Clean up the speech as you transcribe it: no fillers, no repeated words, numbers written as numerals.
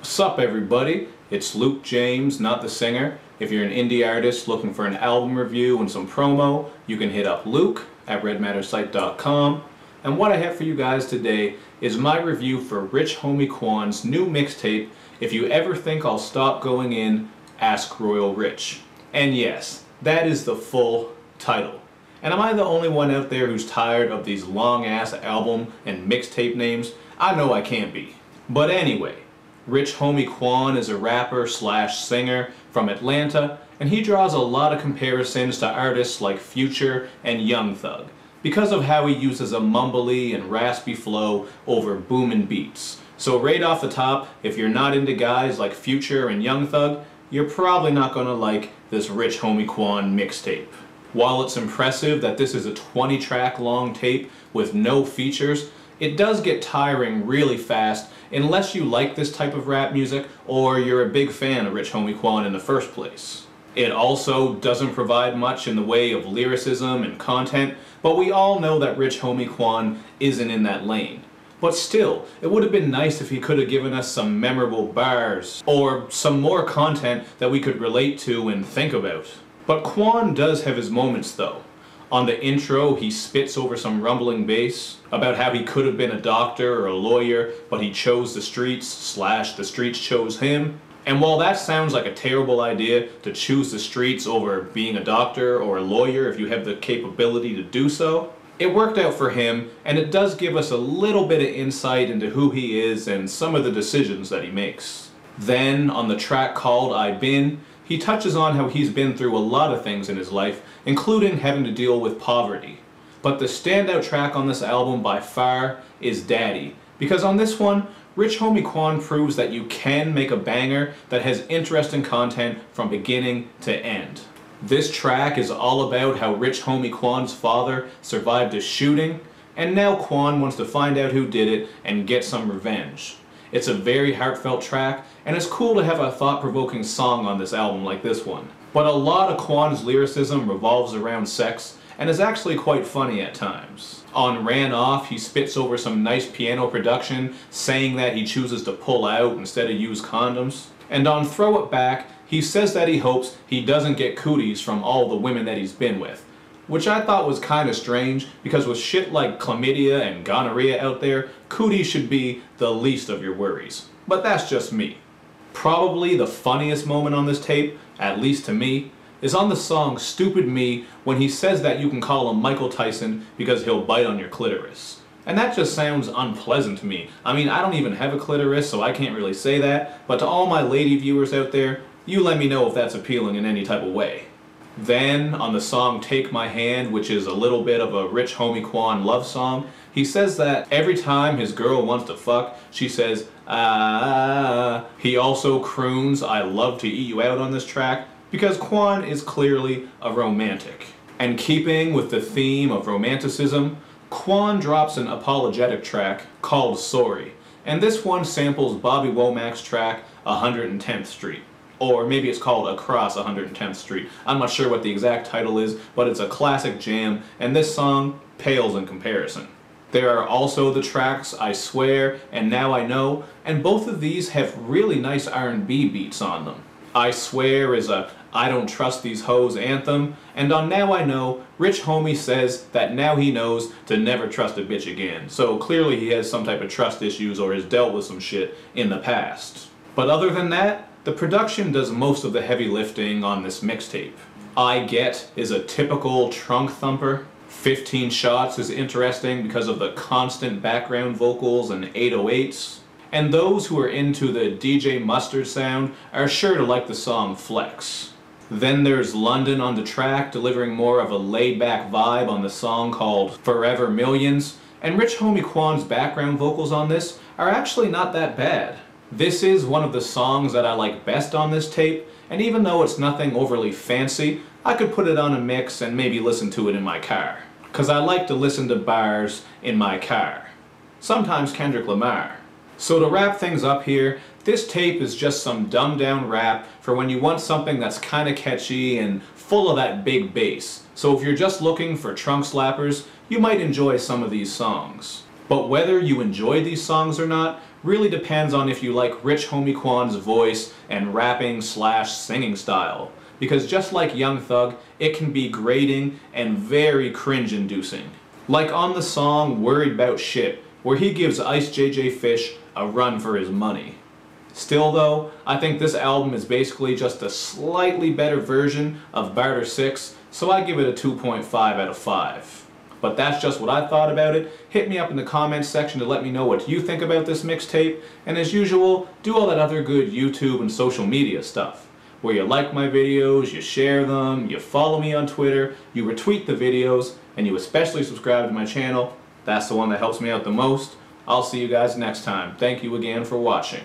Sup everybody, it's Luke James, not the singer. If you're an indie artist looking for an album review and some promo, you can hit up Luke at redmattersite.com. And what I have for you guys today is my review for Rich Homie Quan's new mixtape, If You Ever Think I'll Stop Going In, Ask Royal Rich. And yes, that is the full title. And am I the only one out there who's tired of these long-ass album and mixtape names? I know I can't be. But anyway, Rich Homie Quan is a rapper slash singer from Atlanta, and he draws a lot of comparisons to artists like Future and Young Thug because of how he uses a mumbly and raspy flow over booming beats. So right off the top, if you're not into guys like Future and Young Thug, you're probably not gonna like this Rich Homie Quan mixtape. While it's impressive that this is a 20-track long tape with no features, it does get tiring really fast unless you like this type of rap music or you're a big fan of Rich Homie Quan in the first place. It also doesn't provide much in the way of lyricism and content, but we all know that Rich Homie Quan isn't in that lane. But still, it would have been nice if he could have given us some memorable bars or some more content that we could relate to and think about. But Quan does have his moments though. On the intro, he spits over some rumbling bass about how he could have been a doctor or a lawyer, but he chose the streets / the streets chose him. And while that sounds like a terrible idea to choose the streets over being a doctor or a lawyer if you have the capability to do so, it worked out for him, and it does give us a little bit of insight into who he is and some of the decisions that he makes. Then, on the track called I Been, he touches on how he's been through a lot of things in his life, including having to deal with poverty. But the standout track on this album by far is Daddy, because on this one, Rich Homie Quan proves that you can make a banger that has interesting content from beginning to end. This track is all about how Rich Homie Quan's father survived a shooting, and now Quan wants to find out who did it and get some revenge. It's a very heartfelt track, and it's cool to have a thought-provoking song on this album like this one. But a lot of Quan's lyricism revolves around sex, and is actually quite funny at times. On Ran Off, he spits over some nice piano production, saying that he chooses to pull out instead of use condoms. And on Throw It Back, he says that he hopes he doesn't get cooties from all the women that he's been with. Which I thought was kinda strange, because with shit like chlamydia and gonorrhea out there, cooties should be the least of your worries. But that's just me. Probably the funniest moment on this tape, at least to me, is on the song Stupid Me when he says that you can call him Michael Tyson because he'll bite on your clitoris. And that just sounds unpleasant to me. I mean, I don't even have a clitoris, so I can't really say that, but to all my lady viewers out there, you let me know if that's appealing in any type of way. Then, on the song Take My Hand, which is a little bit of a Rich Homie Quan love song, he says that every time his girl wants to fuck, she says, ah. He also croons I Love to Eat You Out on this track, because Quan is clearly a romantic. And keeping with the theme of romanticism, Quan drops an apologetic track called Sorry, and this one samples Bobby Womack's track 110th Street. Or maybe it's called Across 110th Street. I'm not sure what the exact title is, but it's a classic jam, and this song pales in comparison. There are also the tracks I Swear and Now I Know, and both of these have really nice R&B beats on them. I Swear is a I Don't Trust These Hoes anthem, and on Now I Know, Rich Homie says that now he knows to never trust a bitch again. So clearly he has some type of trust issues or has dealt with some shit in the past. But other than that, the production does most of the heavy lifting on this mixtape. I Get is a typical trunk thumper. 15 Shots is interesting because of the constant background vocals and 808s. And those who are into the DJ Mustard sound are sure to like the song Flex. Then there's London on the track, delivering more of a laid-back vibe on the song called Forever Millions. And Rich Homie Quan's background vocals on this are actually not that bad. This is one of the songs that I like best on this tape, and even though it's nothing overly fancy, I could put it on a mix and maybe listen to it in my car. Cause I like to listen to bars in my car. Sometimes Kendrick Lamar. So to wrap things up here, this tape is just some dumbed down rap for when you want something that's kinda catchy and full of that big bass. So if you're just looking for trunk slappers, you might enjoy some of these songs. But whether you enjoy these songs or not, really depends on if you like Rich Homie Quan's voice and rapping / singing style. Because just like Young Thug, it can be grating and very cringe-inducing. Like on the song Worried About Shit, where he gives Ice JJ Fish a run for his money. Still though, I think this album is basically just a slightly better version of Barter 6, so I give it a 2.5 out of 5. But that's just what I thought about it. Hit me up in the comments section to let me know what you think about this mixtape, and as usual, do all that other good YouTube and social media stuff, where you like my videos, you share them, you follow me on Twitter, you retweet the videos, and you especially subscribe to my channel. That's the one that helps me out the most. I'll see you guys next time. Thank you again for watching.